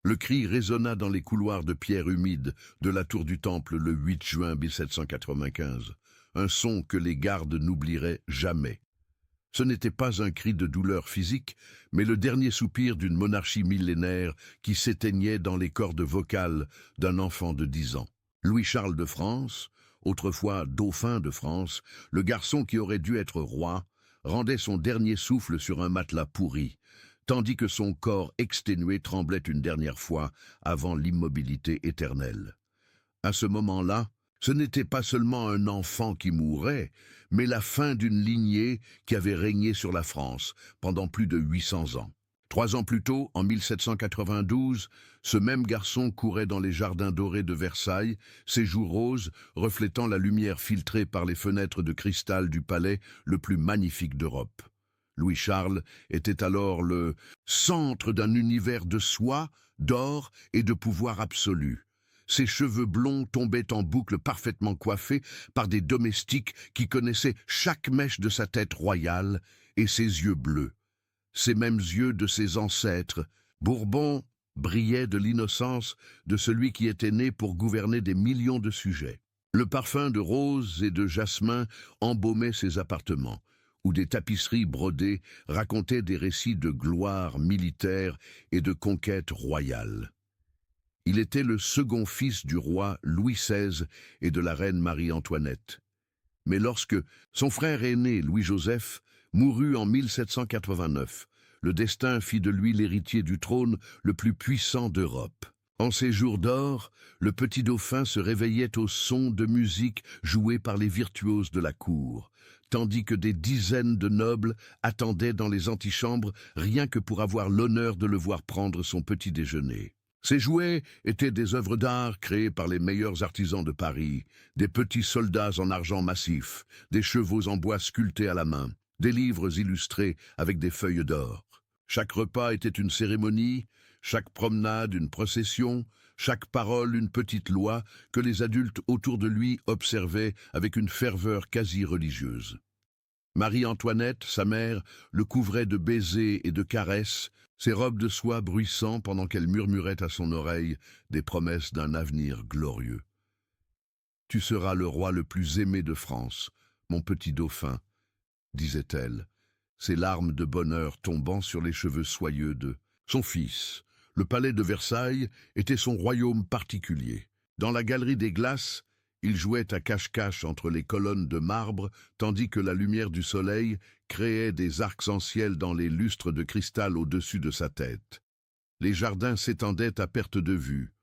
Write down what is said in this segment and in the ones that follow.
Le cri résonna dans les couloirs de pierre humide de la tour du Temple le 8 juin 1795, un son que les gardes n'oublieraient jamais. Ce n'était pas un cri de douleur physique, mais le dernier soupir d'une monarchie millénaire qui s'éteignait dans les cordes vocales d'un enfant de 10 ans. Louis-Charles de France, autrefois dauphin de France, le garçon qui aurait dû être roi, rendait son dernier souffle sur un matelas pourri, tandis que son corps exténué tremblait une dernière fois avant l'immobilité éternelle. À ce moment-là, ce n'était pas seulement un enfant qui mourait, mais la fin d'une lignée qui avait régné sur la France pendant plus de 800 ans. 3 ans plus tôt, en 1792, ce même garçon courait dans les jardins dorés de Versailles, ses joues roses reflétant la lumière filtrée par les fenêtres de cristal du palais le plus magnifique d'Europe. Louis-Charles était alors le centre d'un univers de soie, d'or et de pouvoir absolu. Ses cheveux blonds tombaient en boucles parfaitement coiffés par des domestiques qui connaissaient chaque mèche de sa tête royale, et ses yeux bleus, ces mêmes yeux de ses ancêtres, Bourbon, brillaient de l'innocence de celui qui était né pour gouverner des millions de sujets. Le parfum de rose et de jasmin embaumait ses appartements, où des tapisseries brodées racontaient des récits de gloire militaire et de conquête royale. Il était le second fils du roi Louis XVI et de la reine Marie-Antoinette. Mais lorsque son frère aîné, Louis-Joseph, mourut en 1789, le destin fit de lui l'héritier du trône le plus puissant d'Europe. En ces jours d'or, le petit dauphin se réveillait au son de musique jouée par les virtuoses de la cour, tandis que des dizaines de nobles attendaient dans les antichambres rien que pour avoir l'honneur de le voir prendre son petit déjeuner. Ces jouets étaient des œuvres d'art créées par les meilleurs artisans de Paris, des petits soldats en argent massif, des chevaux en bois sculptés à la main, des livres illustrés avec des feuilles d'or. Chaque repas était une cérémonie, chaque promenade une procession, chaque parole une petite loi que les adultes autour de lui observaient avec une ferveur quasi religieuse. Marie-Antoinette, sa mère, le couvrait de baisers et de caresses, ses robes de soie bruissant pendant qu'elle murmurait à son oreille des promesses d'un avenir glorieux. « Tu seras le roi le plus aimé de France, mon petit dauphin, » disait-elle, ses larmes de bonheur tombant sur les cheveux soyeux de son fils. Le palais de Versailles était son royaume particulier. Dans la galerie des glaces, il jouait à cache-cache entre les colonnes de marbre, tandis que la lumière du soleil créait des arcs-en-ciel dans les lustres de cristal au-dessus de sa tête. Les jardins s'étendaient à perte de vue.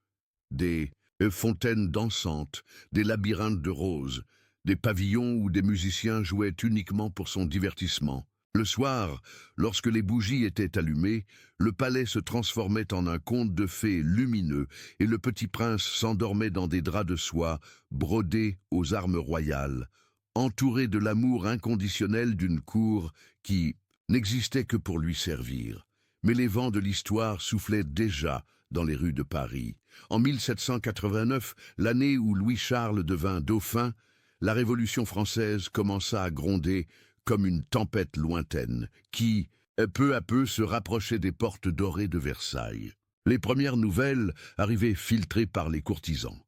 Des fontaines dansantes, des labyrinthes de roses, des pavillons où des musiciens jouaient uniquement pour son divertissement. Le soir, lorsque les bougies étaient allumées, le palais se transformait en un conte de fées lumineux et le petit prince s'endormait dans des draps de soie brodés aux armes royales, entouré de l'amour inconditionnel d'une cour qui n'existait que pour lui servir. Mais les vents de l'histoire soufflaient déjà dans les rues de Paris. En 1789, l'année où Louis-Charles devint dauphin, la Révolution française commença à gronder comme une tempête lointaine, qui, peu à peu, se rapprochait des portes dorées de Versailles. Les premières nouvelles arrivaient filtrées par les courtisans,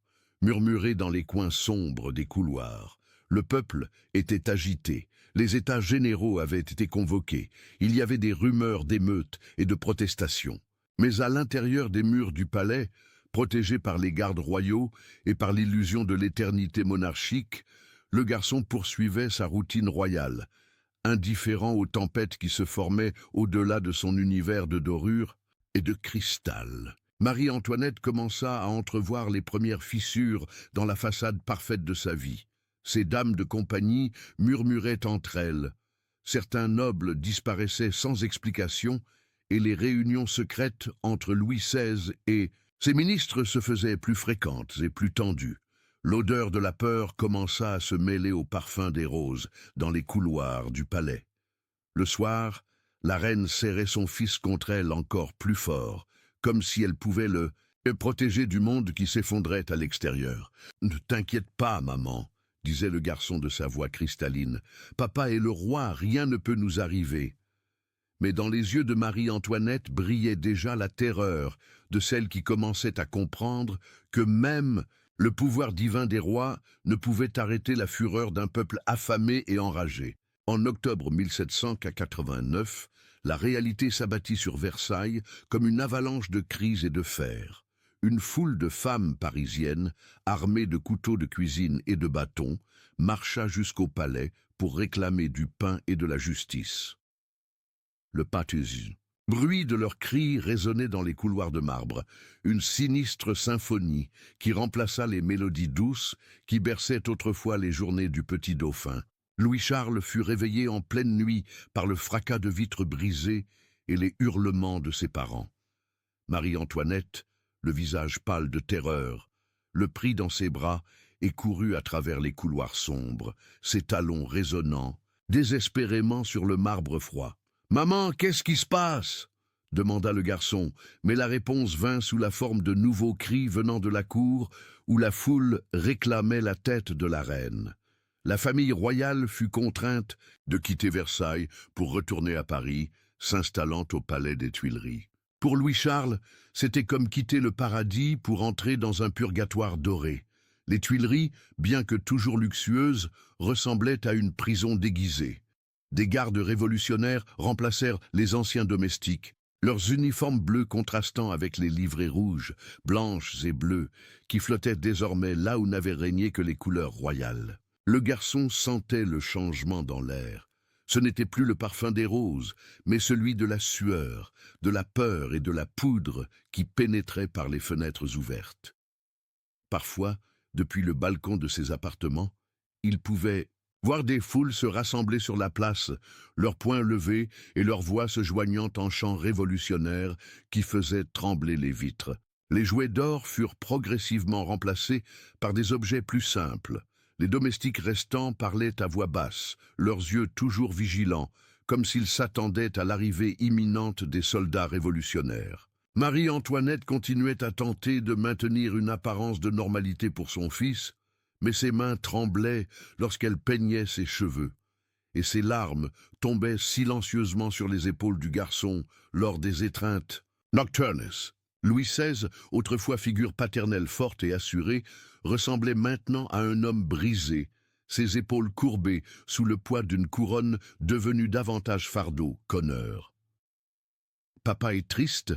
murmurées dans les coins sombres des couloirs. Le peuple était agité, les états généraux avaient été convoqués, il y avait des rumeurs d'émeutes et de protestations. Mais à l'intérieur des murs du palais, protégé par les gardes royaux et par l'illusion de l'éternité monarchique, le garçon poursuivait sa routine royale, indifférent aux tempêtes qui se formaient au-delà de son univers de dorure et de cristal. Marie-Antoinette commença à entrevoir les premières fissures dans la façade parfaite de sa vie. Ces dames de compagnie murmuraient entre elles. Certains nobles disparaissaient sans explication et les réunions secrètes entre Louis XVI et ses ministres se faisaient plus fréquentes et plus tendues. L'odeur de la peur commença à se mêler au parfum des roses dans les couloirs du palais. Le soir, la reine serrait son fils contre elle encore plus fort, comme si elle pouvait le protéger du monde qui s'effondrait à l'extérieur. « Ne t'inquiète pas, maman, » disait le garçon de sa voix cristalline. « Papa est le roi, rien ne peut nous arriver. » Mais dans les yeux de Marie-Antoinette brillait déjà la terreur de celle qui commençait à comprendre que même le pouvoir divin des rois ne pouvait arrêter la fureur d'un peuple affamé et enragé. En octobre 1789, la réalité s'abattit sur Versailles comme une avalanche de cris et de fer. Une foule de femmes parisiennes, armées de couteaux de cuisine et de bâtons, marcha jusqu'au palais pour réclamer du pain et de la justice. Le pâtisme. Bruit de leurs cris résonnait dans les couloirs de marbre, une sinistre symphonie qui remplaça les mélodies douces qui berçaient autrefois les journées du petit dauphin. Louis-Charles fut réveillé en pleine nuit par le fracas de vitres brisées et les hurlements de ses parents. Marie-Antoinette, le visage pâle de terreur, le prit dans ses bras et courut à travers les couloirs sombres, ses talons résonnant, désespérément sur le marbre froid. « Maman, qu'est-ce qui se passe ?» demanda le garçon, mais la réponse vint sous la forme de nouveaux cris venant de la cour où la foule réclamait la tête de la reine. La famille royale fut contrainte de quitter Versailles pour retourner à Paris, s'installant au palais des Tuileries. Pour Louis-Charles, c'était comme quitter le paradis pour entrer dans un purgatoire doré. Les Tuileries, bien que toujours luxueuses, ressemblaient à une prison déguisée. Des gardes révolutionnaires remplacèrent les anciens domestiques, leurs uniformes bleus contrastant avec les livrées rouges, blanches et bleues, qui flottaient désormais là où n'avaient régné que les couleurs royales. Le garçon sentait le changement dans l'air. Ce n'était plus le parfum des roses, mais celui de la sueur, de la peur et de la poudre qui pénétrait par les fenêtres ouvertes. Parfois, depuis le balcon de ses appartements, il pouvait voir des foules se rassembler sur la place, leurs poings levés et leurs voix se joignant en chants révolutionnaires qui faisaient trembler les vitres. Les jouets d'or furent progressivement remplacés par des objets plus simples. Les domestiques restants parlaient à voix basse, leurs yeux toujours vigilants, comme s'ils s'attendaient à l'arrivée imminente des soldats révolutionnaires. Marie-Antoinette continuait à tenter de maintenir une apparence de normalité pour son fils, mais ses mains tremblaient lorsqu'elle peignait ses cheveux, et ses larmes tombaient silencieusement sur les épaules du garçon lors des étreintes nocturnes. Louis XVI, autrefois figure paternelle forte et assurée, ressemblait maintenant à un homme brisé, ses épaules courbées sous le poids d'une couronne devenue davantage fardeau qu'honneur. « Papa est triste ?»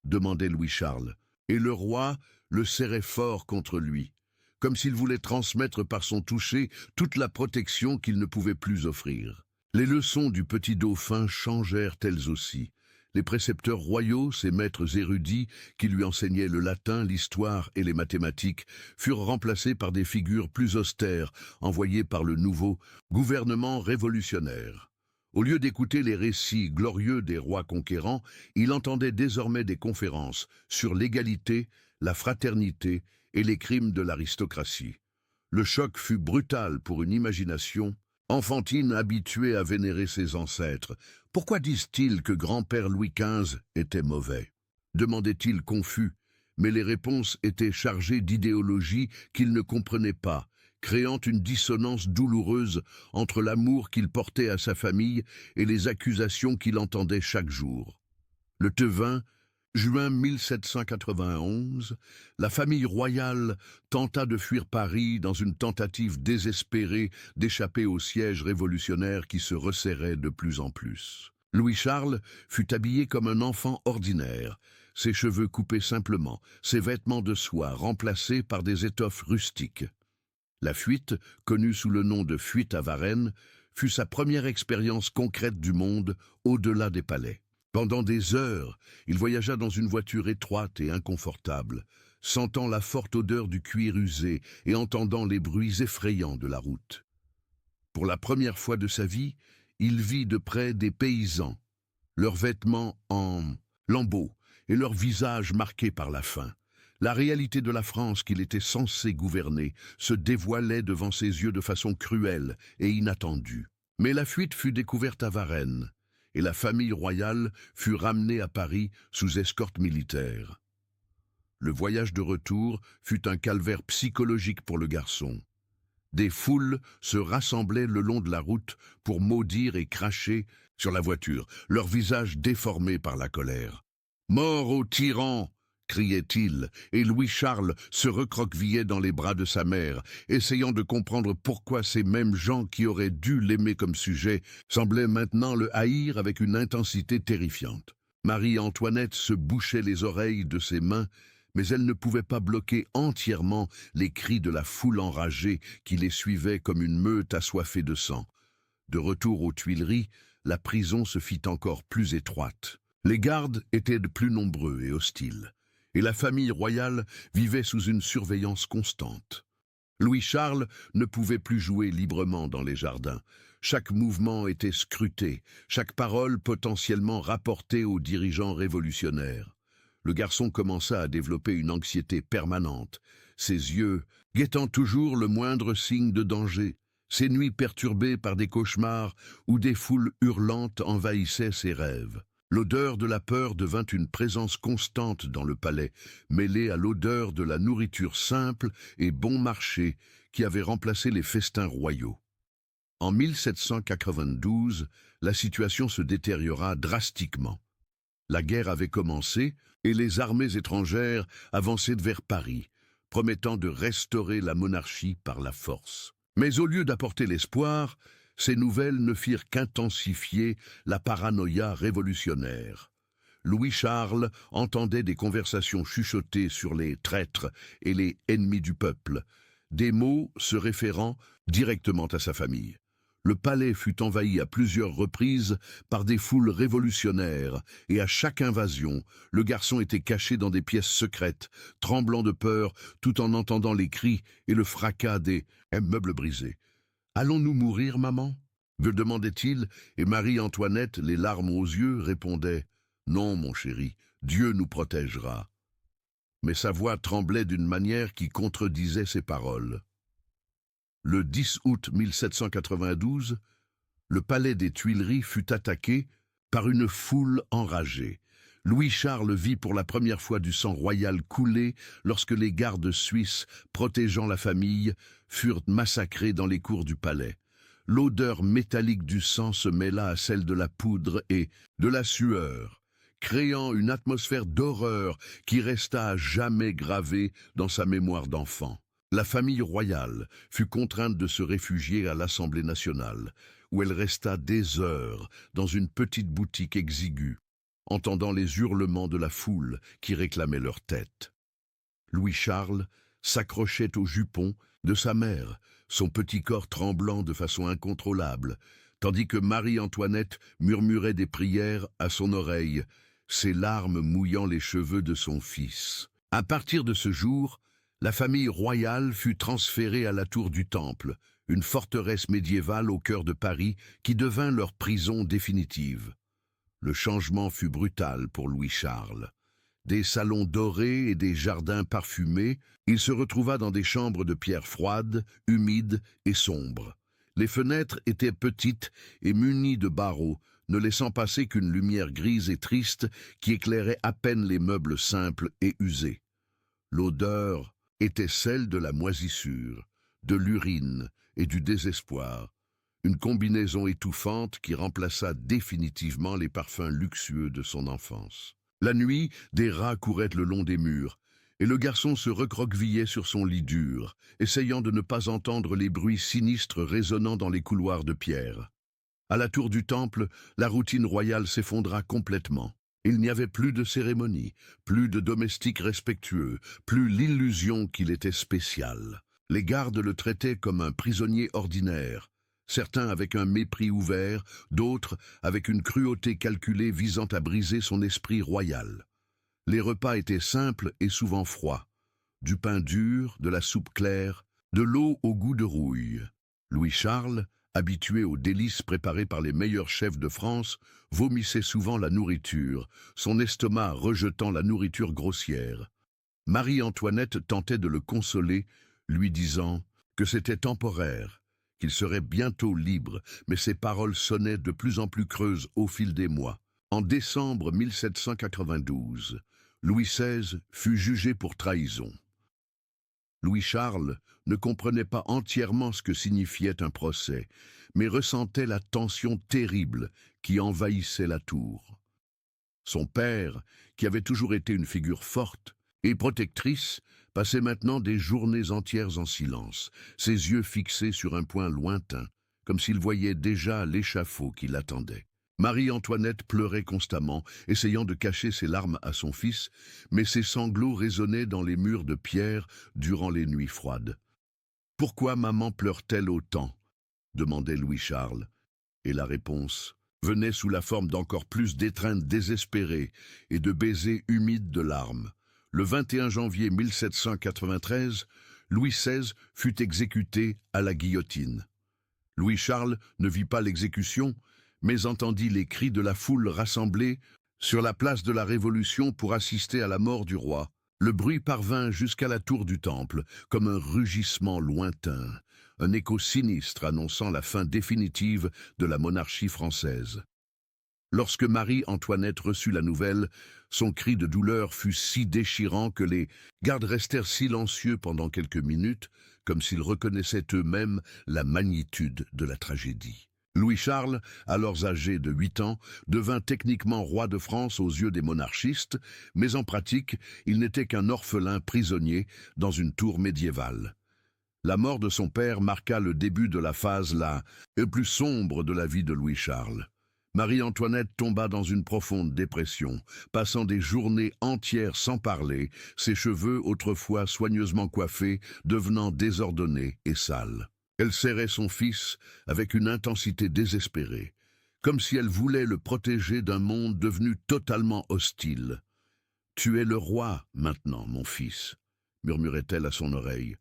demandait Louis-Charles, et le roi le serrait fort contre lui, comme s'il voulait transmettre par son toucher toute la protection qu'il ne pouvait plus offrir. Les leçons du petit dauphin changèrent elles aussi. Les précepteurs royaux, ces maîtres érudits qui lui enseignaient le latin, l'histoire et les mathématiques, furent remplacés par des figures plus austères, envoyées par le nouveau gouvernement révolutionnaire. Au lieu d'écouter les récits glorieux des rois conquérants, il entendait désormais des conférences sur l'égalité, la fraternité et les crimes de l'aristocratie. Le choc fut brutal pour une imagination enfantine habituée à vénérer ses ancêtres. « Pourquoi disent-ils que grand-père Louis XV était mauvais ?» demandait-il confus, mais les réponses étaient chargées d'idéologies qu'il ne comprenait pas, créant une dissonance douloureuse entre l'amour qu'il portait à sa famille et les accusations qu'il entendait chaque jour. Le Tevin, juin 1791, la famille royale tenta de fuir Paris dans une tentative désespérée d'échapper au siège révolutionnaire qui se resserrait de plus en plus. Louis-Charles fut habillé comme un enfant ordinaire, ses cheveux coupés simplement, ses vêtements de soie remplacés par des étoffes rustiques. La fuite, connue sous le nom de fuite à Varennes, fut sa première expérience concrète du monde au-delà des palais. Pendant des heures, il voyagea dans une voiture étroite et inconfortable, sentant la forte odeur du cuir usé et entendant les bruits effrayants de la route. Pour la première fois de sa vie, il vit de près des paysans, leurs vêtements en lambeaux et leurs visages marqués par la faim. La réalité de la France qu'il était censé gouverner se dévoilait devant ses yeux de façon cruelle et inattendue. Mais la fuite fut découverte à Varennes, et la famille royale fut ramenée à Paris sous escorte militaire. Le voyage de retour fut un calvaire psychologique pour le garçon. Des foules se rassemblaient le long de la route pour maudire et cracher sur la voiture, leurs visages déformés par la colère. « Mort aux tyrans !» criait-il, et Louis-Charles se recroquevillait dans les bras de sa mère, essayant de comprendre pourquoi ces mêmes gens qui auraient dû l'aimer comme sujet semblaient maintenant le haïr avec une intensité terrifiante. Marie-Antoinette se bouchait les oreilles de ses mains, mais elle ne pouvait pas bloquer entièrement les cris de la foule enragée qui les suivait comme une meute assoiffée de sang. De retour aux Tuileries, la prison se fit encore plus étroite. Les gardes étaient de plus nombreux et hostiles, et la famille royale vivait sous une surveillance constante. Louis-Charles ne pouvait plus jouer librement dans les jardins. Chaque mouvement était scruté, chaque parole potentiellement rapportée aux dirigeants révolutionnaires. Le garçon commença à développer une anxiété permanente, ses yeux guettant toujours le moindre signe de danger, ses nuits perturbées par des cauchemars où des foules hurlantes envahissaient ses rêves. L'odeur de la peur devint une présence constante dans le palais, mêlée à l'odeur de la nourriture simple et bon marché qui avait remplacé les festins royaux. En 1792, la situation se détériora drastiquement. La guerre avait commencé et les armées étrangères avançaient vers Paris, promettant de restaurer la monarchie par la force. Mais au lieu d'apporter l'espoir, ces nouvelles ne firent qu'intensifier la paranoïa révolutionnaire. Louis-Charles entendait des conversations chuchotées sur les traîtres et les ennemis du peuple, des mots se référant directement à sa famille. Le palais fut envahi à plusieurs reprises par des foules révolutionnaires, et à chaque invasion, le garçon était caché dans des pièces secrètes, tremblant de peur tout en entendant les cris et le fracas des meubles brisés. « Allons-nous mourir, maman ?» demandait-il, et Marie-Antoinette, les larmes aux yeux, répondait « Non, mon chéri, Dieu nous protégera. » Mais sa voix tremblait d'une manière qui contredisait ses paroles. Le 10 août 1792, le palais des Tuileries fut attaqué par une foule enragée. Louis-Charles vit pour la première fois du sang royal couler lorsque les gardes suisses protégeant la famille furent massacrés dans les cours du palais. L'odeur métallique du sang se mêla à celle de la poudre et de la sueur, créant une atmosphère d'horreur qui resta à jamais gravée dans sa mémoire d'enfant. La famille royale fut contrainte de se réfugier à l'Assemblée nationale, où elle resta des heures dans une petite boutique exiguë, entendant les hurlements de la foule qui réclamait leur tête. Louis-Charles s'accrochait au jupon de sa mère, son petit corps tremblant de façon incontrôlable, tandis que Marie-Antoinette murmurait des prières à son oreille, ses larmes mouillant les cheveux de son fils. À partir de ce jour, la famille royale fut transférée à la tour du Temple, une forteresse médiévale au cœur de Paris qui devint leur prison définitive. Le changement fut brutal pour Louis-Charles. Des salons dorés et des jardins parfumés, il se retrouva dans des chambres de pierre froides, humides et sombres. Les fenêtres étaient petites et munies de barreaux, ne laissant passer qu'une lumière grise et triste qui éclairait à peine les meubles simples et usés. L'odeur était celle de la moisissure, de l'urine et du désespoir, une combinaison étouffante qui remplaça définitivement les parfums luxueux de son enfance. La nuit, des rats couraient le long des murs, et le garçon se recroquevillait sur son lit dur, essayant de ne pas entendre les bruits sinistres résonnant dans les couloirs de pierre. À la tour du Temple, la routine royale s'effondra complètement. Il n'y avait plus de cérémonie, plus de domestiques respectueux, plus l'illusion qu'il était spécial. Les gardes le traitaient comme un prisonnier ordinaire, certains avec un mépris ouvert, d'autres avec une cruauté calculée visant à briser son esprit royal. Les repas étaient simples et souvent froids. Du pain dur, de la soupe claire, de l'eau au goût de rouille. Louis-Charles, habitué aux délices préparées par les meilleurs chefs de France, vomissait souvent la nourriture, son estomac rejetant la nourriture grossière. Marie-Antoinette tentait de le consoler, lui disant que c'était temporaire, qu'il serait bientôt libre, mais ses paroles sonnaient de plus en plus creuses au fil des mois. En décembre 1792, Louis XVI fut jugé pour trahison. Louis-Charles ne comprenait pas entièrement ce que signifiait un procès, mais ressentait la tension terrible qui envahissait la tour. Son père, qui avait toujours été une figure forte et protectrice, passait maintenant des journées entières en silence, ses yeux fixés sur un point lointain, comme s'il voyait déjà l'échafaud qui l'attendait. Marie-Antoinette pleurait constamment, essayant de cacher ses larmes à son fils, mais ses sanglots résonnaient dans les murs de pierre durant les nuits froides. « Pourquoi maman pleure-t-elle autant ?» demandait Louis-Charles, et la réponse venait sous la forme d'encore plus d'étreintes désespérées et de baisers humides de larmes. Le 21 janvier 1793, Louis XVI fut exécuté à la guillotine. Louis-Charles ne vit pas l'exécution, mais entendit les cris de la foule rassemblée sur la place de la Révolution pour assister à la mort du roi. Le bruit parvint jusqu'à la tour du Temple, comme un rugissement lointain, un écho sinistre annonçant la fin définitive de la monarchie française. Lorsque Marie-Antoinette reçut la nouvelle, son cri de douleur fut si déchirant que les gardes restèrent silencieux pendant quelques minutes, comme s'ils reconnaissaient eux-mêmes la magnitude de la tragédie. Louis-Charles, alors âgé de 8 ans, devint techniquement roi de France aux yeux des monarchistes, mais en pratique, il n'était qu'un orphelin prisonnier dans une tour médiévale. La mort de son père marqua le début de la phase la plus sombre de la vie de Louis-Charles. Marie-Antoinette tomba dans une profonde dépression, passant des journées entières sans parler, ses cheveux, autrefois soigneusement coiffés, devenant désordonnés et sales. Elle serrait son fils avec une intensité désespérée, comme si elle voulait le protéger d'un monde devenu totalement hostile. « Tu es le roi maintenant, mon fils », murmurait-elle à son oreille,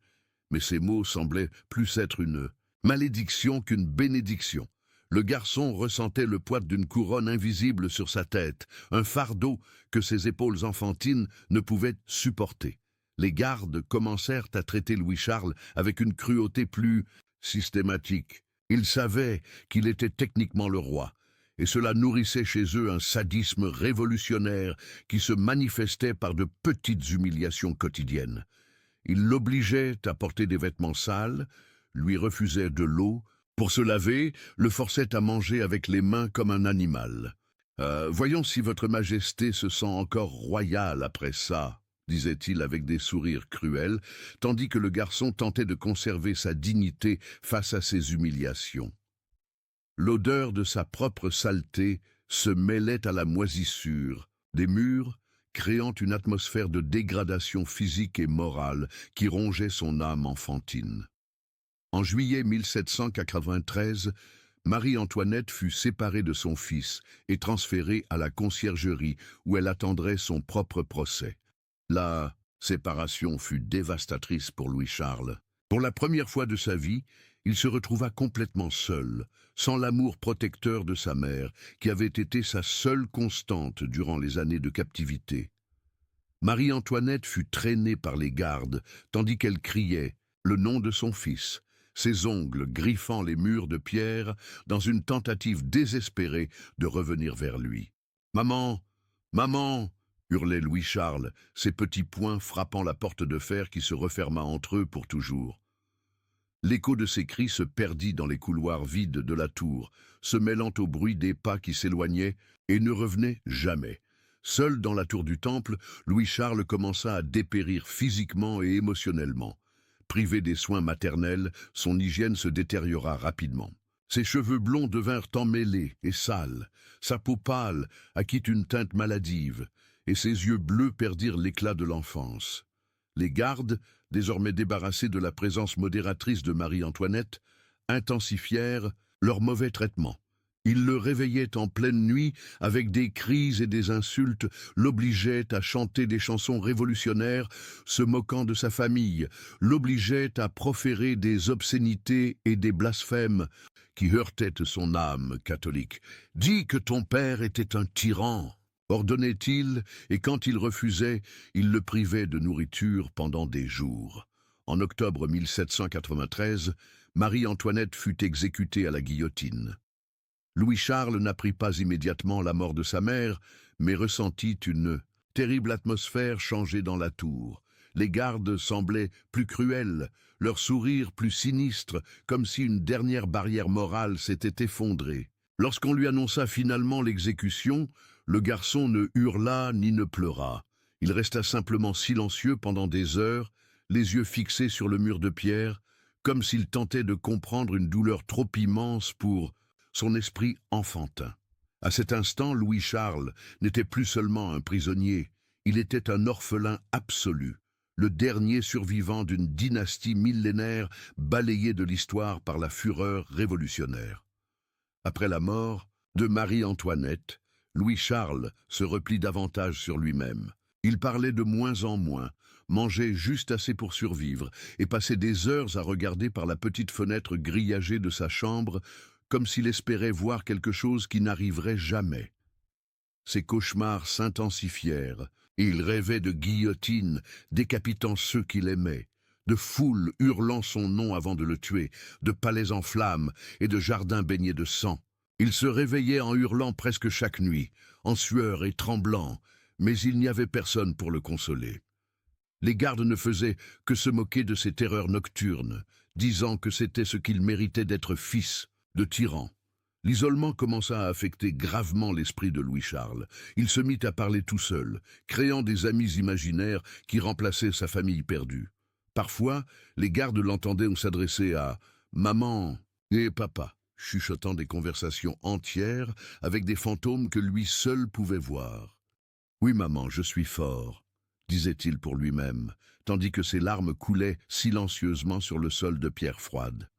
mais ces mots semblaient plus être une malédiction qu'une bénédiction. Le garçon ressentait le poids d'une couronne invisible sur sa tête, un fardeau que ses épaules enfantines ne pouvaient supporter. Les gardes commencèrent à traiter Louis-Charles avec une cruauté plus systématique. Ils savaient qu'il était techniquement le roi, et cela nourrissait chez eux un sadisme révolutionnaire qui se manifestait par de petites humiliations quotidiennes. Ils l'obligeaient à porter des vêtements sales, lui refusaient de l'eau. Pour se laver, le forçait à manger avec les mains comme un animal. Voyons si votre majesté se sent encore royale après ça, disait-il avec des sourires cruels, tandis que le garçon tentait de conserver sa dignité face à ces humiliations. L'odeur de sa propre saleté se mêlait à la moisissure des murs, créant une atmosphère de dégradation physique et morale qui rongeait son âme enfantine. En juillet 1793, Marie-Antoinette fut séparée de son fils et transférée à la conciergerie où elle attendrait son propre procès. La séparation fut dévastatrice pour Louis-Charles. Pour la première fois de sa vie, il se retrouva complètement seul, sans l'amour protecteur de sa mère, qui avait été sa seule constante durant les années de captivité. Marie-Antoinette fut traînée par les gardes, tandis qu'elle criait le nom de son fils, ses ongles griffant les murs de pierre dans une tentative désespérée de revenir vers lui. « Maman! Maman !» hurlait Louis-Charles, ses petits poings frappant la porte de fer qui se referma entre eux pour toujours. L'écho de ses cris se perdit dans les couloirs vides de la tour, se mêlant au bruit des pas qui s'éloignaient et ne revenaient jamais. Seul dans la tour du Temple, Louis-Charles commença à dépérir physiquement et émotionnellement. Privé des soins maternels, son hygiène se détériora rapidement. Ses cheveux blonds devinrent emmêlés et sales, sa peau pâle acquit une teinte maladive, et ses yeux bleus perdirent l'éclat de l'enfance. Les gardes, désormais débarrassés de la présence modératrice de Marie-Antoinette, intensifièrent leur mauvais traitement. Ils le réveillaient en pleine nuit avec des cris et des insultes, l'obligeaient à chanter des chansons révolutionnaires, se moquant de sa famille, l'obligeaient à proférer des obscénités et des blasphèmes qui heurtaient son âme catholique. « Dis que ton père était un tyran !» ordonnait-il, et quand il refusait, il le privait de nourriture pendant des jours. En octobre 1793, Marie-Antoinette fut exécutée à la guillotine. Louis-Charles n'apprit pas immédiatement la mort de sa mère, mais ressentit une terrible atmosphère changer dans la tour. Les gardes semblaient plus cruels, leur sourire plus sinistre, comme si une dernière barrière morale s'était effondrée. Lorsqu'on lui annonça finalement l'exécution, le garçon ne hurla ni ne pleura. Il resta simplement silencieux pendant des heures, les yeux fixés sur le mur de pierre, comme s'il tentait de comprendre une douleur trop immense pour son esprit enfantin. À cet instant, Louis-Charles n'était plus seulement un prisonnier, il était un orphelin absolu, le dernier survivant d'une dynastie millénaire balayée de l'histoire par la fureur révolutionnaire. Après la mort de Marie-Antoinette, Louis-Charles se replie davantage sur lui-même. Il parlait de moins en moins, mangeait juste assez pour survivre et passait des heures à regarder par la petite fenêtre grillagée de sa chambre comme s'il espérait voir quelque chose qui n'arriverait jamais. Ses cauchemars s'intensifièrent et il rêvait de guillotine décapitant ceux qu'il aimait, de foules hurlant son nom avant de le tuer, de palais en flammes et de jardins baignés de sang. Il se réveillait en hurlant presque chaque nuit, en sueur et tremblant, mais il n'y avait personne pour le consoler. Les gardes ne faisaient que se moquer de ses terreurs nocturnes, disant que c'était ce qu'il méritait d'être fils de tyran. L'isolement commença à affecter gravement l'esprit de Louis-Charles. Il se mit à parler tout seul, créant des amis imaginaires qui remplaçaient sa famille perdue. Parfois, les gardes l'entendaient s'adresser à « maman » et « papa », chuchotant des conversations entières avec des fantômes que lui seul pouvait voir. « Oui, maman, je suis fort », disait-il pour lui-même, tandis que ses larmes coulaient silencieusement sur le sol de pierre froide.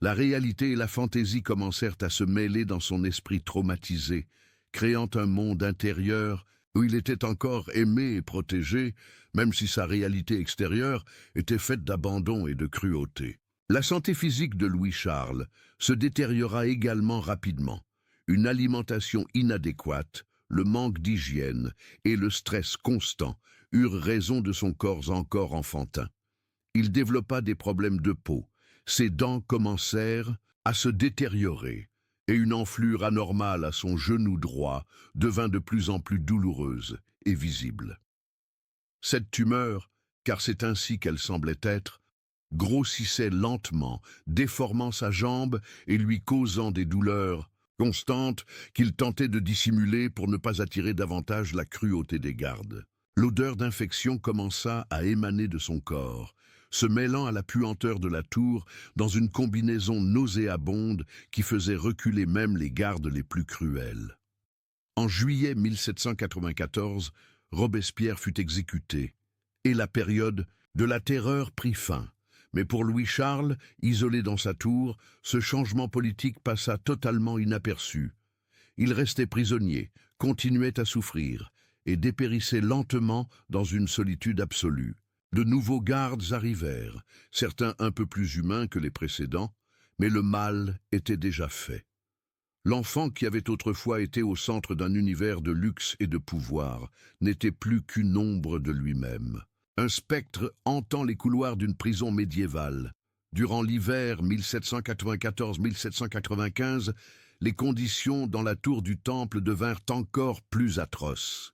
La réalité et la fantaisie commencèrent à se mêler dans son esprit traumatisé, créant un monde intérieur où il était encore aimé et protégé, même si sa réalité extérieure était faite d'abandon et de cruauté. La santé physique de Louis-Charles se détériora également rapidement. Une alimentation inadéquate, le manque d'hygiène et le stress constant eurent raison de son corps encore enfantin. Il développa des problèmes de peau, ses dents commencèrent à se détériorer et une enflure anormale à son genou droit devint de plus en plus douloureuse et visible. Cette tumeur, car c'est ainsi qu'elle semblait être, grossissait lentement, déformant sa jambe et lui causant des douleurs constantes qu'il tentait de dissimuler pour ne pas attirer davantage la cruauté des gardes. L'odeur d'infection commença à émaner de son corps, se mêlant à la puanteur de la tour dans une combinaison nauséabonde qui faisait reculer même les gardes les plus cruels. En juillet 1794, Robespierre fut exécuté, et la période de la terreur prit fin. Mais pour Louis-Charles, isolé dans sa tour, ce changement politique passa totalement inaperçu. Il restait prisonnier, continuait à souffrir, et dépérissait lentement dans une solitude absolue. De nouveaux gardes arrivèrent, certains un peu plus humains que les précédents, mais le mal était déjà fait. L'enfant qui avait autrefois été au centre d'un univers de luxe et de pouvoir n'était plus qu'une ombre de lui-même. Un spectre hantant les couloirs d'une prison médiévale. Durant l'hiver 1794-1795, les conditions dans la tour du Temple devinrent encore plus atroces.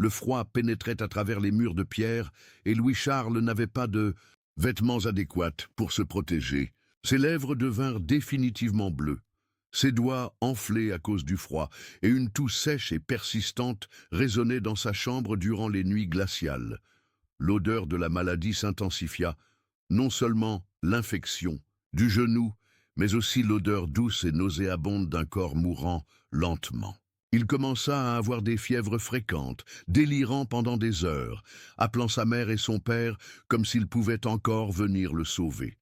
Le froid pénétrait à travers les murs de pierre et Louis-Charles n'avait pas de vêtements adéquats pour se protéger. Ses lèvres devinrent définitivement bleues, ses doigts enflés à cause du froid et une toux sèche et persistante résonnait dans sa chambre durant les nuits glaciales. L'odeur de la maladie s'intensifia, non seulement l'infection du genou, mais aussi l'odeur douce et nauséabonde d'un corps mourant lentement. Il commença à avoir des fièvres fréquentes, délirant pendant des heures, appelant sa mère et son père comme s'ils pouvaient encore venir le sauver.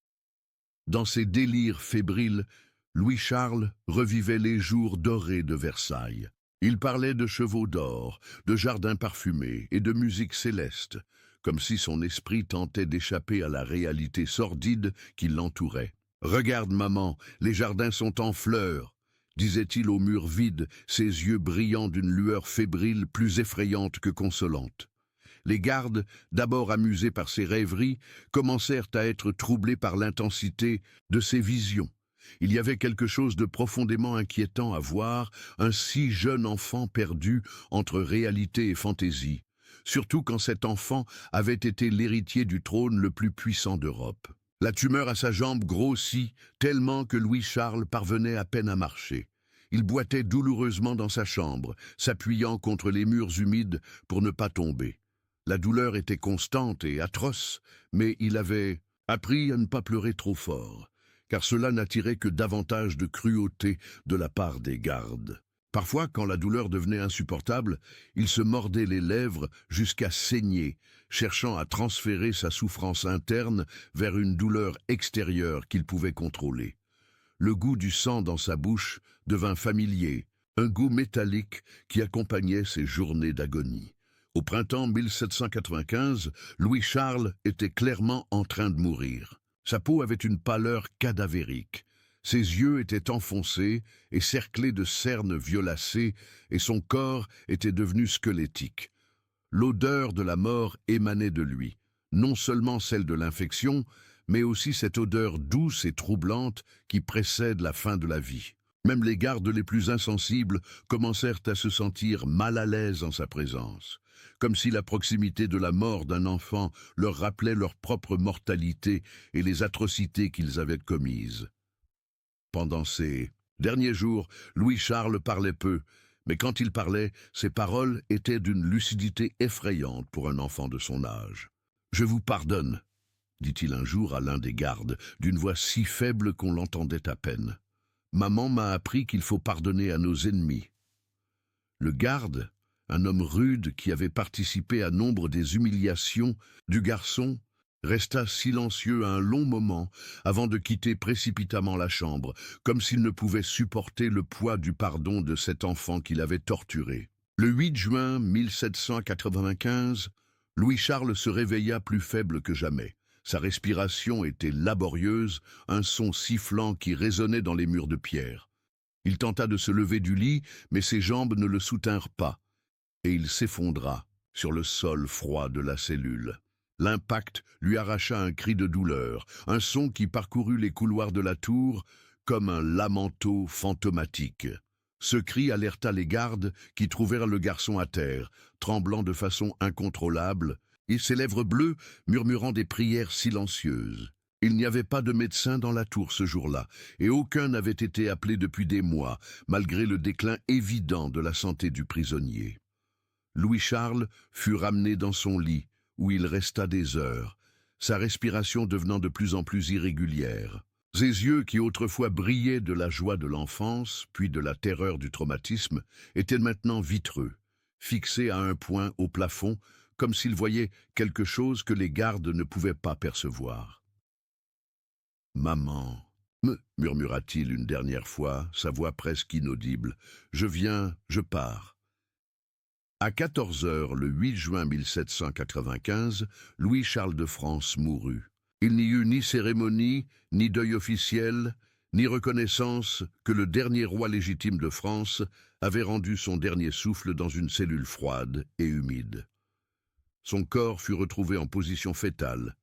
Dans ces délires fébriles, Louis-Charles revivait les jours dorés de Versailles. Il parlait de chevaux d'or, de jardins parfumés et de musique céleste, comme si son esprit tentait d'échapper à la réalité sordide qui l'entourait. « Regarde, maman, les jardins sont en fleurs !» disait-il au mur vide, ses yeux brillant d'une lueur fébrile plus effrayante que consolante. Les gardes, d'abord amusés par ses rêveries, commencèrent à être troublés par l'intensité de ses visions. Il y avait quelque chose de profondément inquiétant à voir un si jeune enfant perdu entre réalité et fantaisie, surtout quand cet enfant avait été l'héritier du trône le plus puissant d'Europe. La tumeur à sa jambe grossit tellement que Louis-Charles parvenait à peine à marcher. Il boitait douloureusement dans sa chambre, s'appuyant contre les murs humides pour ne pas tomber. La douleur était constante et atroce, mais il avait appris à ne pas pleurer trop fort, car cela n'attirait que davantage de cruauté de la part des gardes. Parfois, quand la douleur devenait insupportable, il se mordait les lèvres jusqu'à saigner, cherchant à transférer sa souffrance interne vers une douleur extérieure qu'il pouvait contrôler. Le goût du sang dans sa bouche devint familier, un goût métallique qui accompagnait ses journées d'agonie. Au printemps 1795, Louis-Charles était clairement en train de mourir. Sa peau avait une pâleur cadavérique. Ses yeux étaient enfoncés et cerclés de cernes violacées, et son corps était devenu squelettique. L'odeur de la mort émanait de lui, non seulement celle de l'infection, mais aussi cette odeur douce et troublante qui précède la fin de la vie. Même les gardes les plus insensibles commencèrent à se sentir mal à l'aise en sa présence, comme si la proximité de la mort d'un enfant leur rappelait leur propre mortalité et les atrocités qu'ils avaient commises. Pendant ces derniers jours, Louis-Charles parlait peu, mais quand il parlait, ses paroles étaient d'une lucidité effrayante pour un enfant de son âge. « Je vous pardonne », dit-il un jour à l'un des gardes, d'une voix si faible qu'on l'entendait à peine. « Maman m'a appris qu'il faut pardonner à nos ennemis. » Le garde, un homme rude qui avait participé à nombre des humiliations du garçon, resta silencieux un long moment avant de quitter précipitamment la chambre, comme s'il ne pouvait supporter le poids du pardon de cet enfant qu'il avait torturé. Le 8 juin 1795, Louis-Charles se réveilla plus faible que jamais. Sa respiration était laborieuse, un son sifflant qui résonnait dans les murs de pierre. Il tenta de se lever du lit, mais ses jambes ne le soutinrent pas, et il s'effondra sur le sol froid de la cellule. L'impact lui arracha un cri de douleur, un son qui parcourut les couloirs de la tour comme un lamento fantomatique. Ce cri alerta les gardes qui trouvèrent le garçon à terre, tremblant de façon incontrôlable, et ses lèvres bleues murmurant des prières silencieuses. Il n'y avait pas de médecin dans la tour ce jour-là, et aucun n'avait été appelé depuis des mois, malgré le déclin évident de la santé du prisonnier. Louis-Charles fut ramené dans son lit, où il resta des heures, sa respiration devenant de plus en plus irrégulière. Ses yeux, qui autrefois brillaient de la joie de l'enfance, puis de la terreur du traumatisme, étaient maintenant vitreux, fixés à un point au plafond, comme s'il voyait quelque chose que les gardes ne pouvaient pas percevoir. « Maman, » murmura-t-il une dernière fois, sa voix presque inaudible, « je viens, je pars. » À 14 heures, le 8 juin 1795, Louis-Charles de France mourut. Il n'y eut ni cérémonie, ni deuil officiel, ni reconnaissance que le dernier roi légitime de France avait rendu son dernier souffle dans une cellule froide et humide. Son corps fut retrouvé en position fétale,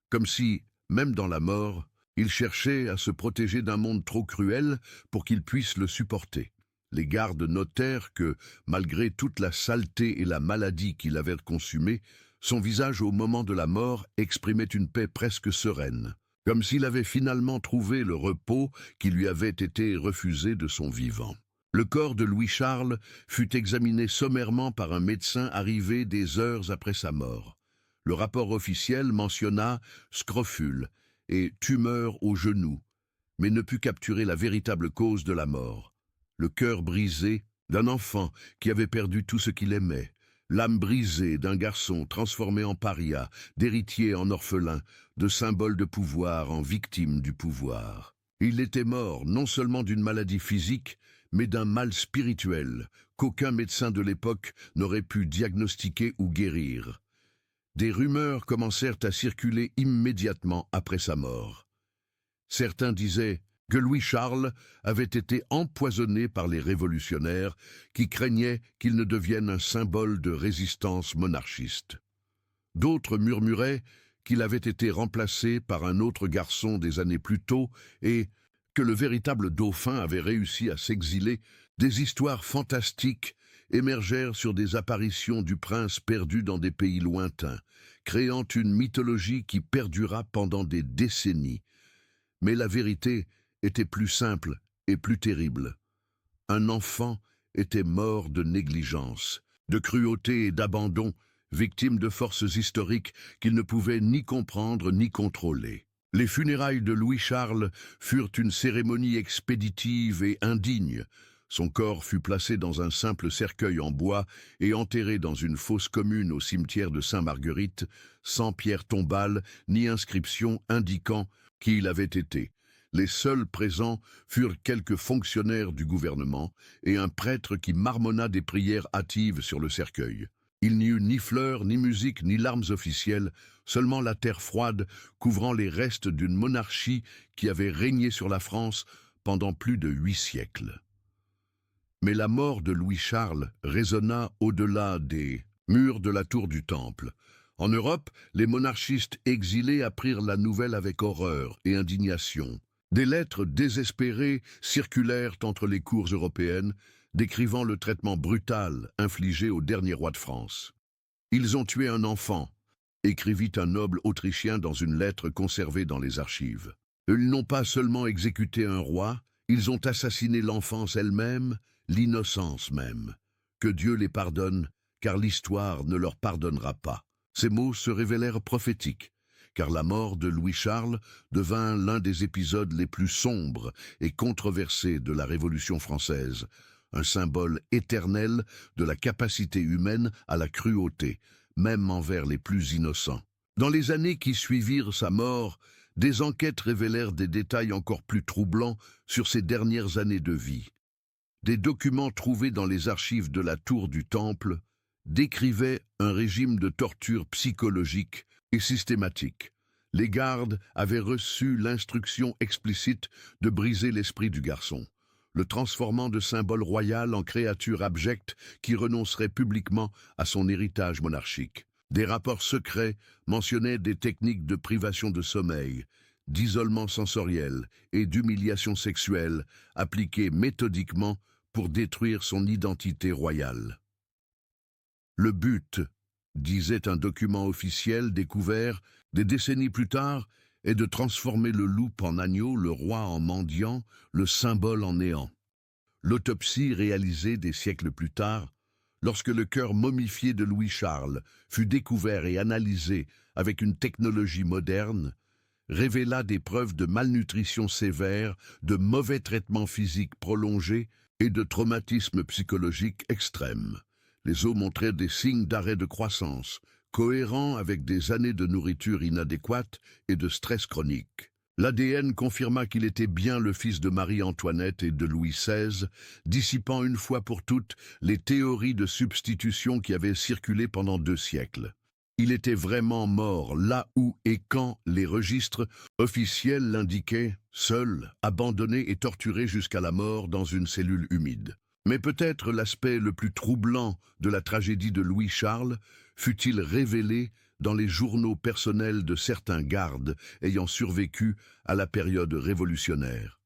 comme si, même dans la mort, il cherchait à se protéger d'un monde trop cruel pour qu'il puisse le supporter. Les gardes notèrent que, malgré toute la saleté et la maladie qu'il avait consumée, son visage au moment de la mort exprimait une paix presque sereine, comme s'il avait finalement trouvé le repos qui lui avait été refusé de son vivant. Le corps de Louis-Charles fut examiné sommairement par un médecin arrivé des heures après sa mort. Le rapport officiel mentionna scrofule et tumeur au genou, mais ne put capturer la véritable cause de la mort. Le cœur brisé d'un enfant qui avait perdu tout ce qu'il aimait, l'âme brisée d'un garçon transformé en paria, d'héritier en orphelin, de symbole de pouvoir en victime du pouvoir. Il était mort non seulement d'une maladie physique, mais d'un mal spirituel qu'aucun médecin de l'époque n'aurait pu diagnostiquer ou guérir. Des rumeurs commencèrent à circuler immédiatement après sa mort. Certains disaient que Louis-Charles avait été empoisonné par les révolutionnaires qui craignaient qu'il ne devienne un symbole de résistance monarchiste. D'autres murmuraient qu'il avait été remplacé par un autre garçon des années plus tôt et que le véritable dauphin avait réussi à s'exiler. Des histoires fantastiques émergèrent sur des apparitions du prince perdu dans des pays lointains, créant une mythologie qui perdura pendant des décennies. Mais la vérité était plus simple et plus terrible. Un enfant était mort de négligence, de cruauté et d'abandon, victime de forces historiques qu'il ne pouvait ni comprendre ni contrôler. Les funérailles de Louis-Charles furent une cérémonie expéditive et indigne. Son corps fut placé dans un simple cercueil en bois et enterré dans une fosse commune au cimetière de Sainte-Marguerite, sans pierre tombale ni inscription indiquant qui il avait été. Les seuls présents furent quelques fonctionnaires du gouvernement et un prêtre qui marmonna des prières hâtives sur le cercueil. Il n'y eut ni fleurs, ni musique, ni larmes officielles, seulement la terre froide couvrant les restes d'une monarchie qui avait régné sur la France pendant plus de 8 siècles. Mais la mort de Louis-Charles résonna au-delà des murs de la tour du Temple. En Europe, les monarchistes exilés apprirent la nouvelle avec horreur et indignation. Des lettres désespérées circulèrent entre les cours européennes, décrivant le traitement brutal infligé au dernier roi de France. « Ils ont tué un enfant », écrivit un noble autrichien dans une lettre conservée dans les archives. Ils n'ont pas seulement exécuté un roi, ils ont assassiné l'enfance elle-même, l'innocence même. Que Dieu les pardonne, car l'histoire ne leur pardonnera pas. Ces mots se révélèrent prophétiques, car la mort de Louis-Charles devint l'un des épisodes les plus sombres et controversés de la Révolution française, un symbole éternel de la capacité humaine à la cruauté, même envers les plus innocents. Dans les années qui suivirent sa mort, des enquêtes révélèrent des détails encore plus troublants sur ses dernières années de vie. Des documents trouvés dans les archives de la tour du Temple décrivaient un régime de torture psychologique et systématique. Les gardes avaient reçu l'instruction explicite de briser l'esprit du garçon, le transformant de symbole royal en créature abjecte qui renoncerait publiquement à son héritage monarchique. Des rapports secrets mentionnaient des techniques de privation de sommeil, d'isolement sensoriel et d'humiliation sexuelle appliquées méthodiquement pour détruire son identité royale. Le but, disait un document officiel découvert des décennies plus tard, est de transformer le loup en agneau, le roi en mendiant, le symbole en néant. L'autopsie réalisée des siècles plus tard, lorsque le cœur momifié de Louis-Charles fut découvert et analysé avec une technologie moderne, révéla des preuves de malnutrition sévère, de mauvais traitements physiques prolongés et de traumatismes psychologiques extrêmes. Les os montraient des signes d'arrêt de croissance, cohérents avec des années de nourriture inadéquate et de stress chronique. L'ADN confirma qu'il était bien le fils de Marie-Antoinette et de Louis XVI, dissipant une fois pour toutes les théories de substitution qui avaient circulé pendant 2 siècles. Il était vraiment mort là où et quand les registres officiels l'indiquaient, seul, abandonné et torturé jusqu'à la mort dans une cellule humide. Mais peut-être l'aspect le plus troublant de la tragédie de Louis-Charles fut-il révélé dans les journaux personnels de certains gardes ayant survécu à la période révolutionnaire.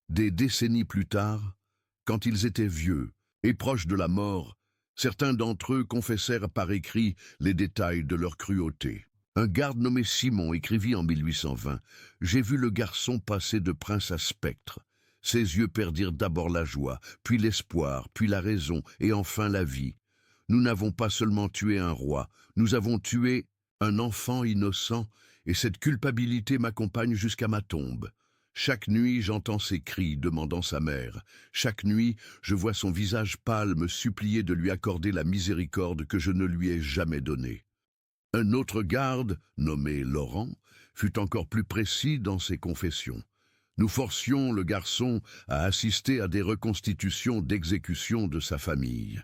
Des décennies plus tard, quand ils étaient vieux et proches de la mort, certains d'entre eux confessèrent par écrit les détails de leur cruauté. Un garde nommé Simon écrivit en 1820 « J'ai vu le garçon passer de prince à spectre. Ses yeux perdirent d'abord la joie, puis l'espoir, puis la raison, et enfin la vie. Nous n'avons pas seulement tué un roi, nous avons tué un enfant innocent, et cette culpabilité m'accompagne jusqu'à ma tombe. Chaque nuit, j'entends ses cris demandant sa mère. Chaque nuit, je vois son visage pâle me supplier de lui accorder la miséricorde que je ne lui ai jamais donnée. » Un autre garde, nommé Laurent, fut encore plus précis dans ses confessions. Nous forcions le garçon à assister à des reconstitutions d'exécution de sa famille.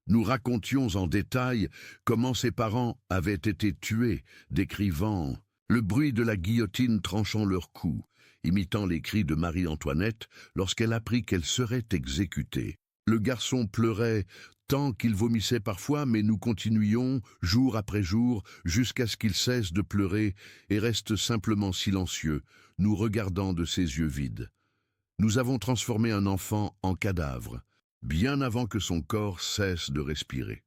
Nous racontions en détail comment ses parents avaient été tués, décrivant le bruit de la guillotine tranchant leur cou, imitant les cris de Marie-Antoinette lorsqu'elle apprit qu'elle serait exécutée. Le garçon pleurait tant qu'il vomissait parfois, mais nous continuions, jour après jour, jusqu'à ce qu'il cesse de pleurer et reste simplement silencieux, nous regardant de ses yeux vides. Nous avons transformé un enfant en cadavre. bien avant que son corps cesse de respirer.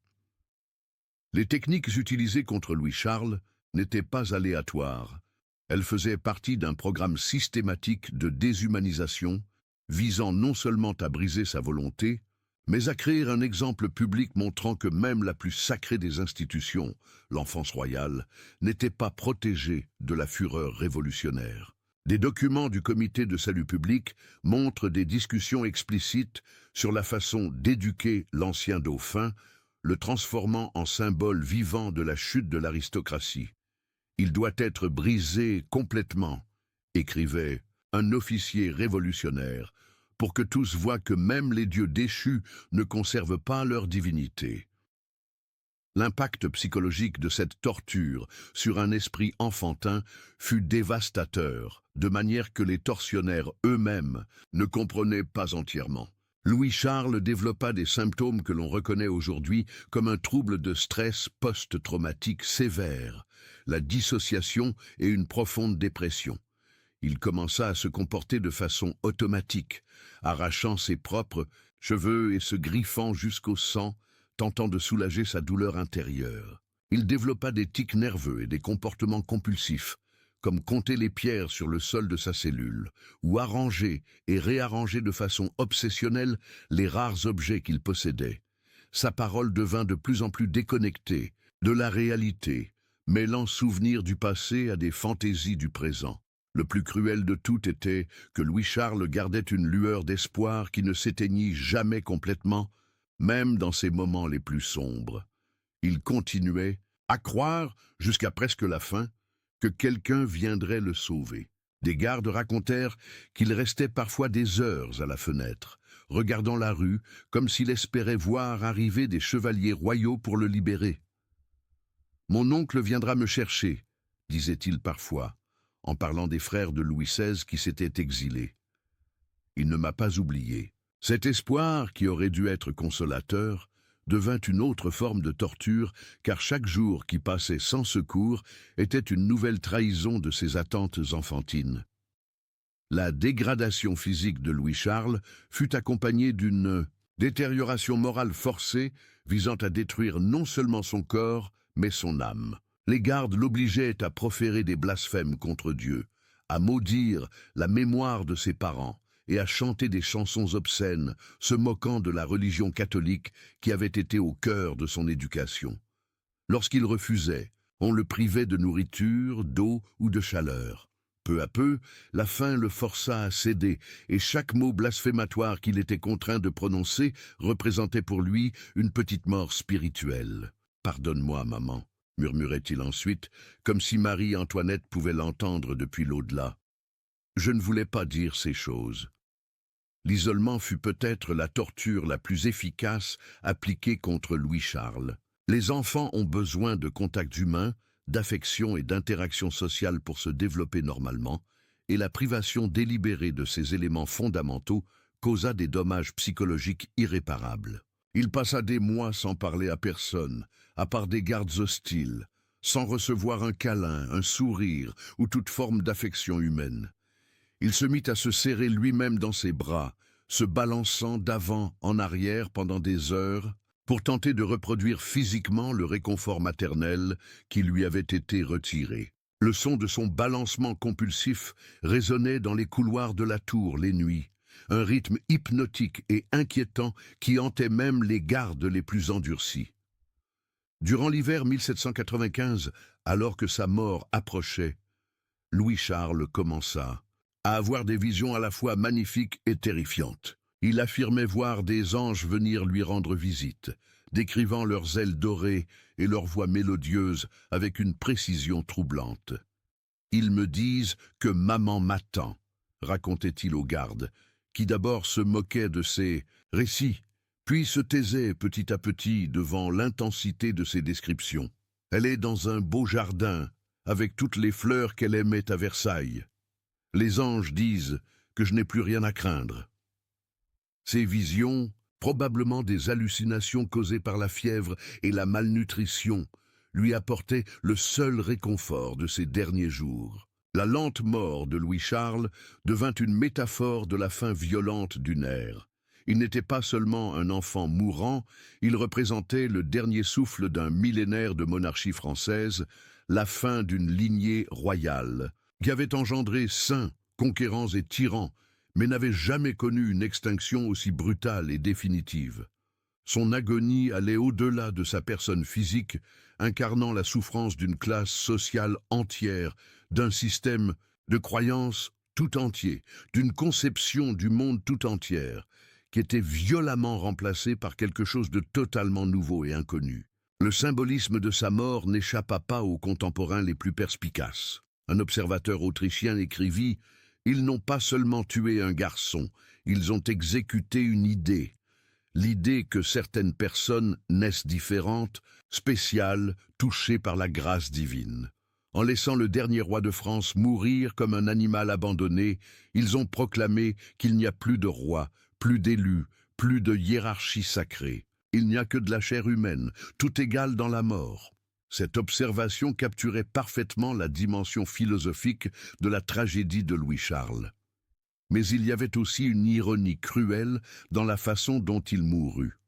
Les techniques utilisées contre Louis-Charles n'étaient pas aléatoires. Elles faisaient partie d'un programme systématique de déshumanisation visant non seulement à briser sa volonté, mais à créer un exemple public montrant que même la plus sacrée des institutions, l'enfance royale, n'était pas protégée de la fureur révolutionnaire. Des documents du Comité de salut public montrent des discussions explicites sur la façon d'éduquer l'ancien dauphin, le transformant en symbole vivant de la chute de l'aristocratie. Il doit être brisé complètement, écrivait un officier révolutionnaire, pour que tous voient que même les dieux déchus ne conservent pas leur divinité. L'impact psychologique de cette torture sur un esprit enfantin fut dévastateur, de manière que les tortionnaires eux-mêmes ne comprenaient pas entièrement. Louis-Charles développa des symptômes que l'on reconnaît aujourd'hui comme un trouble de stress post-traumatique sévère, la dissociation et une profonde dépression. Il commença à se comporter de façon automatique, arrachant ses propres cheveux et se griffant jusqu'au sang, tentant de soulager sa douleur intérieure. Il développa des tics nerveux et des comportements compulsifs, comme compter les pierres sur le sol de sa cellule, ou arranger et réarranger de façon obsessionnelle les rares objets qu'il possédait. Sa parole devint de plus en plus déconnectée de la réalité, mêlant souvenirs du passé à des fantaisies du présent. Le plus cruel de tout était que Louis-Charles gardait une lueur d'espoir qui ne s'éteignit jamais complètement, même dans ses moments les plus sombres. Il continuait à croire, jusqu'à presque la fin, que quelqu'un viendrait le sauver. Des gardes racontèrent qu'il restait parfois des heures à la fenêtre, regardant la rue comme s'il espérait voir arriver des chevaliers royaux pour le libérer. « Mon oncle viendra me chercher », disait-il parfois, en parlant des frères de Louis XVI qui s'étaient exilés. Il ne m'a pas oublié. Cet espoir, qui aurait dû être consolateur, devint une autre forme de torture, car chaque jour qui passait sans secours était une nouvelle trahison de ses attentes enfantines. La dégradation physique de Louis-Charles fut accompagnée d'une détérioration morale forcée visant à détruire non seulement son corps, mais son âme. Les gardes l'obligeaient à proférer des blasphèmes contre Dieu, à maudire la mémoire de ses parents et à chanter des chansons obscènes, se moquant de la religion catholique qui avait été au cœur de son éducation. Lorsqu'il refusait, on le privait de nourriture, d'eau ou de chaleur. Peu à peu, la faim le força à céder, et chaque mot blasphématoire qu'il était contraint de prononcer représentait pour lui une petite mort spirituelle. « Pardonne-moi, maman », murmurait-il ensuite, comme si Marie-Antoinette pouvait l'entendre depuis l'au-delà. Je ne voulais pas dire ces choses. L'isolement fut peut-être la torture la plus efficace appliquée contre Louis-Charles. Les enfants ont besoin de contacts humains, d'affection et d'interaction sociale pour se développer normalement, et la privation délibérée de ces éléments fondamentaux causa des dommages psychologiques irréparables. Il passa des mois sans parler à personne, à part des gardes hostiles, sans recevoir un câlin, un sourire ou toute forme d'affection humaine. Il se mit à se serrer lui-même dans ses bras, se balançant d'avant en arrière pendant des heures, pour tenter de reproduire physiquement le réconfort maternel qui lui avait été retiré. Le son de son balancement compulsif résonnait dans les couloirs de la tour les nuits, un rythme hypnotique et inquiétant qui hantait même les gardes les plus endurcis. Durant l'hiver 1795, alors que sa mort approchait, Louis-Charles commença à avoir des visions à la fois magnifiques et terrifiantes. Il affirmait voir des anges venir lui rendre visite, décrivant leurs ailes dorées et leurs voix mélodieuses avec une précision troublante. « Ils me disent que maman m'attend », racontait-il aux gardes, qui d'abord se moquaient de ses récits, puis se taisaient petit à petit devant l'intensité de ses descriptions. « Elle est dans un beau jardin, avec toutes les fleurs qu'elle aimait à Versailles. Les anges disent que je n'ai plus rien à craindre. » Ces visions, probablement des hallucinations causées par la fièvre et la malnutrition, lui apportaient le seul réconfort de ses derniers jours. La lente mort de Louis-Charles devint une métaphore de la fin violente d'une ère. Il n'était pas seulement un enfant mourant, il représentait le dernier souffle d'un millénaire de monarchie française, la fin d'une lignée royale, qui avait engendré saints, conquérants et tyrans, mais n'avait jamais connu une extinction aussi brutale et définitive. Son agonie allait au-delà de sa personne physique, incarnant la souffrance d'une classe sociale entière, d'un système de croyances tout entier, d'une conception du monde tout entière, qui était violemment remplacée par quelque chose de totalement nouveau et inconnu. Le symbolisme de sa mort n'échappa pas aux contemporains les plus perspicaces. Un observateur autrichien écrivit « Ils n'ont pas seulement tué un garçon, ils ont exécuté une idée. L'idée que certaines personnes naissent différentes, spéciales, touchées par la grâce divine. En laissant le dernier roi de France mourir comme un animal abandonné, ils ont proclamé qu'il n'y a plus de roi, plus d'élus, plus de hiérarchie sacrée. Il n'y a que de la chair humaine, tout égale dans la mort. » Cette observation capturait parfaitement la dimension philosophique de la tragédie de Louis-Charles. Mais il y avait aussi une ironie cruelle dans la façon dont il mourut.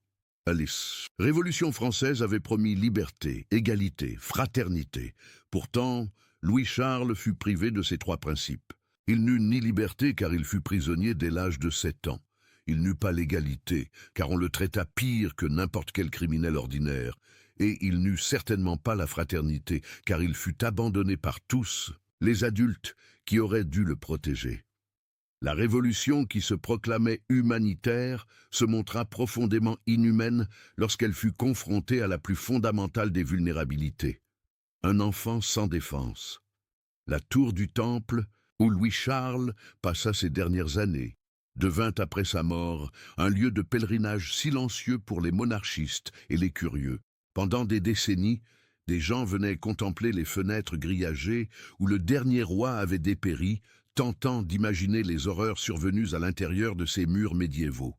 Alice. Révolution française avait promis liberté, égalité, fraternité. Pourtant, Louis-Charles fut privé de ces trois principes. Il n'eut ni liberté car il fut prisonnier dès l'âge de 7 ans. Il n'eut pas l'égalité car on le traita pire que n'importe quel criminel ordinaire. Et il n'eut certainement pas la fraternité car il fut abandonné par tous, les adultes qui auraient dû le protéger. La révolution qui se proclamait humanitaire se montra profondément inhumaine lorsqu'elle fut confrontée à la plus fondamentale des vulnérabilités. Un enfant sans défense. La tour du Temple, où Louis-Charles passa ses dernières années, devint après sa mort un lieu de pèlerinage silencieux pour les monarchistes et les curieux. Pendant des décennies, des gens venaient contempler les fenêtres grillagées où le dernier roi avait dépéri, tentant d'imaginer les horreurs survenues à l'intérieur de ces murs médiévaux.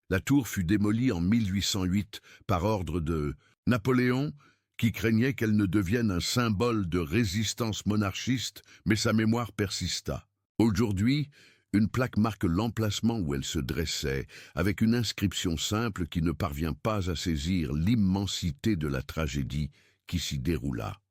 La tour fut démolie en 1808 par ordre de Napoléon, qui craignait qu'elle ne devienne un symbole de résistance monarchiste, mais sa mémoire persista. Aujourd'hui, une plaque marque l'emplacement où elle se dressait, avec une inscription simple qui ne parvient pas à saisir l'immensité de la tragédie qui s'y déroula.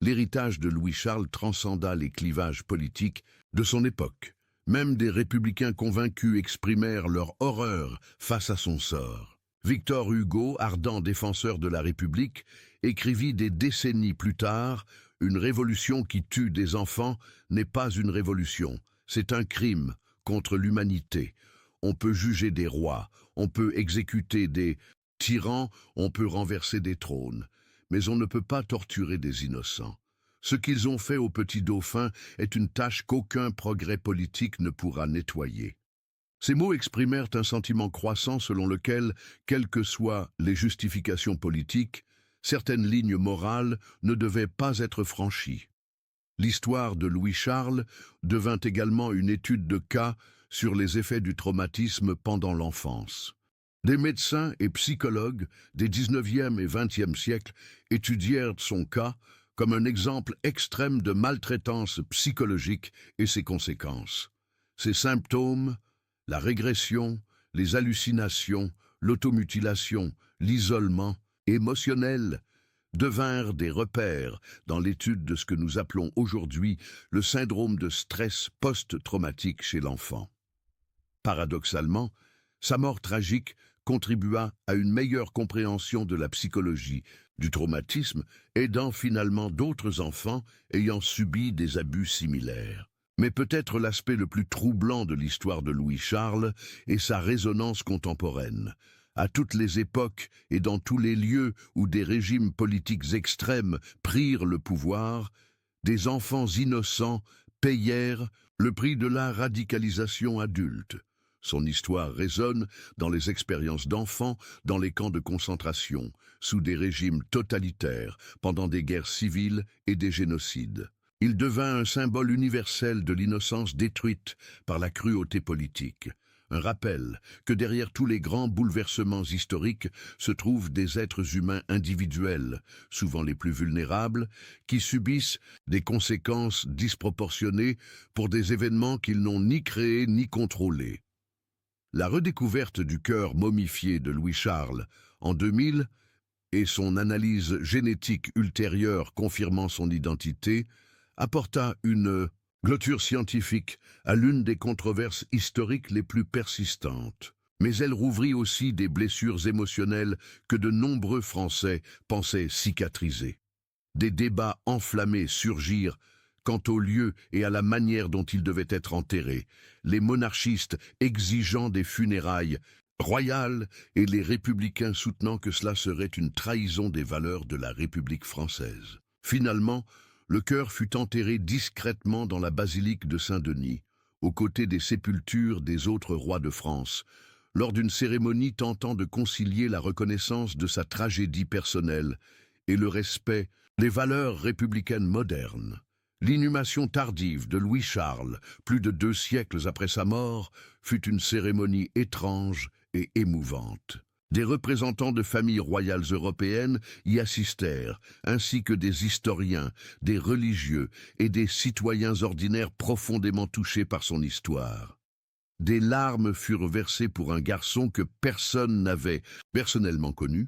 L'héritage de Louis-Charles transcenda les clivages politiques de son époque. Même des républicains convaincus exprimèrent leur horreur face à son sort. Victor Hugo, ardent défenseur de la République, écrivit des décennies plus tard « Une révolution qui tue des enfants n'est pas une révolution, c'est un crime contre l'humanité. On peut juger des rois, on peut exécuter des tyrans, on peut renverser des trônes. Mais on ne peut pas torturer des innocents. Ce qu'ils ont fait au petit dauphin est une tâche qu'aucun progrès politique ne pourra nettoyer. » Ces mots exprimèrent un sentiment croissant selon lequel, quelles que soient les justifications politiques, certaines lignes morales ne devaient pas être franchies. L'histoire de Louis-Charles devint également une étude de cas sur les effets du traumatisme pendant l'enfance. Des médecins et psychologues des 19e et 20e siècles étudièrent son cas comme un exemple extrême de maltraitance psychologique et ses conséquences. Ses symptômes, la régression, les hallucinations, l'automutilation, l'isolement émotionnel devinrent des repères dans l'étude de ce que nous appelons aujourd'hui le syndrome de stress post-traumatique chez l'enfant. Paradoxalement, sa mort tragique contribua à une meilleure compréhension de la psychologie, du traumatisme, aidant finalement d'autres enfants ayant subi des abus similaires. Mais peut-être l'aspect le plus troublant de l'histoire de Louis-Charles est sa résonance contemporaine. À toutes les époques et dans tous les lieux où des régimes politiques extrêmes prirent le pouvoir, des enfants innocents payèrent le prix de la radicalisation adulte. Son histoire résonne dans les expériences d'enfants dans les camps de concentration, sous des régimes totalitaires, pendant des guerres civiles et des génocides. Il devint un symbole universel de l'innocence détruite par la cruauté politique. Un rappel que derrière tous les grands bouleversements historiques se trouvent des êtres humains individuels, souvent les plus vulnérables, qui subissent des conséquences disproportionnées pour des événements qu'ils n'ont ni créés ni contrôlés. La redécouverte du cœur momifié de Louis-Charles en 2000 et son analyse génétique ultérieure confirmant son identité apporta une clôture scientifique à l'une des controverses historiques les plus persistantes. Mais elle rouvrit aussi des blessures émotionnelles que de nombreux Français pensaient cicatriser. Des débats enflammés surgirent quant au lieu et à la manière dont il devait être enterré, les monarchistes exigeant des funérailles royales et les républicains soutenant que cela serait une trahison des valeurs de la République française. Finalement, le cœur fut enterré discrètement dans la basilique de Saint-Denis, aux côtés des sépultures des autres rois de France, lors d'une cérémonie tentant de concilier la reconnaissance de sa tragédie personnelle et le respect des valeurs républicaines modernes. L'inhumation tardive de Louis-Charles, plus de 2 siècles après sa mort, fut une cérémonie étrange et émouvante. Des représentants de familles royales européennes y assistèrent, ainsi que des historiens, des religieux et des citoyens ordinaires profondément touchés par son histoire. Des larmes furent versées pour un garçon que personne n'avait personnellement connu,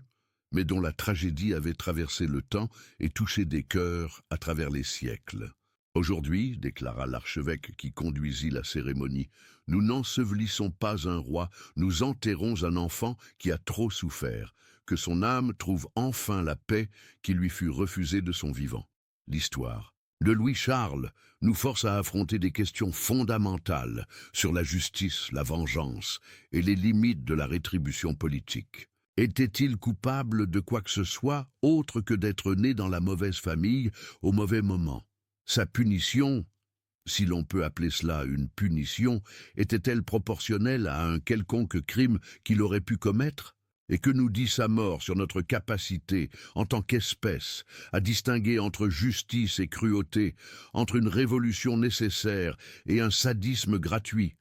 mais dont la tragédie avait traversé le temps et touché des cœurs à travers les siècles. Aujourd'hui, déclara l'archevêque qui conduisit la cérémonie, nous n'ensevelissons pas un roi, nous enterrons un enfant qui a trop souffert, que son âme trouve enfin la paix qui lui fut refusée de son vivant. L'histoire de Louis-Charles nous force à affronter des questions fondamentales sur la justice, la vengeance et les limites de la rétribution politique. Était-il coupable de quoi que ce soit autre que d'être né dans la mauvaise famille au mauvais moment? Sa punition, si l'on peut appeler cela une punition, était-elle proportionnelle à un quelconque crime qu'il aurait pu commettre? Et que nous dit sa mort sur notre capacité, en tant qu'espèce, à distinguer entre justice et cruauté, entre une révolution nécessaire et un sadisme gratuit?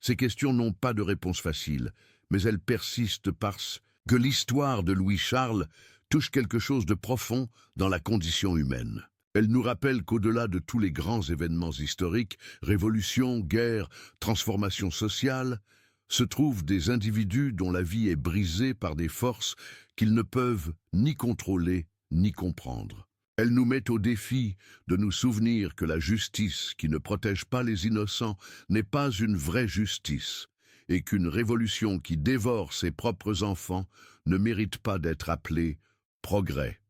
Ces questions n'ont pas de réponse facile, mais elles persistent parce que l'histoire de Louis-Charles touche quelque chose de profond dans la condition humaine. Elle nous rappelle qu'au-delà de tous les grands événements historiques, révolutions, guerres, transformations sociales, se trouvent des individus dont la vie est brisée par des forces qu'ils ne peuvent ni contrôler ni comprendre. Elle nous met au défi de nous souvenir que la justice qui ne protège pas les innocents n'est pas une vraie justice et qu'une révolution qui dévore ses propres enfants ne mérite pas d'être appelée progrès.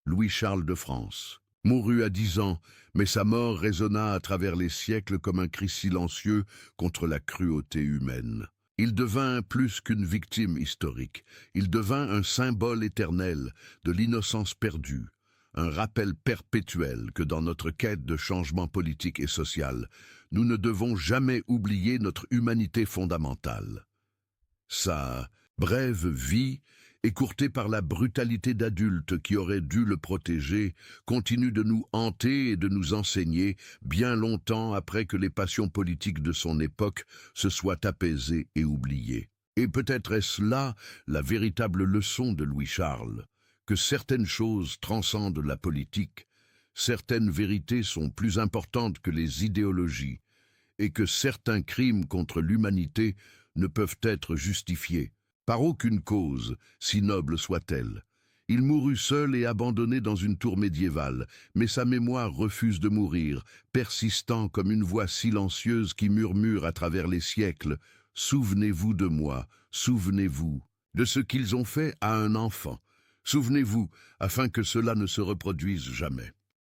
Louis-Charles de France mourut à 10 ans, mais sa mort résonna à travers les siècles comme un cri silencieux contre la cruauté humaine. Il devint plus qu'une victime historique, il devint un symbole éternel de l'innocence perdue, un rappel perpétuel que dans notre quête de changement politique et social, nous ne devons jamais oublier notre humanité fondamentale. Sa brève vie, écourté par la brutalité d'adultes qui auraient dû le protéger, continue de nous hanter et de nous enseigner bien longtemps après que les passions politiques de son époque se soient apaisées et oubliées. Et peut-être est-ce là la véritable leçon de Louis-Charles, que certaines choses transcendent la politique, certaines vérités sont plus importantes que les idéologies, et que certains crimes contre l'humanité ne peuvent être justifiés par aucune cause, si noble soit-elle. Il mourut seul et abandonné dans une tour médiévale, mais sa mémoire refuse de mourir, persistant comme une voix silencieuse qui murmure à travers les siècles « Souvenez-vous de moi, souvenez-vous de ce qu'ils ont fait à un enfant, souvenez-vous afin que cela ne se reproduise jamais ».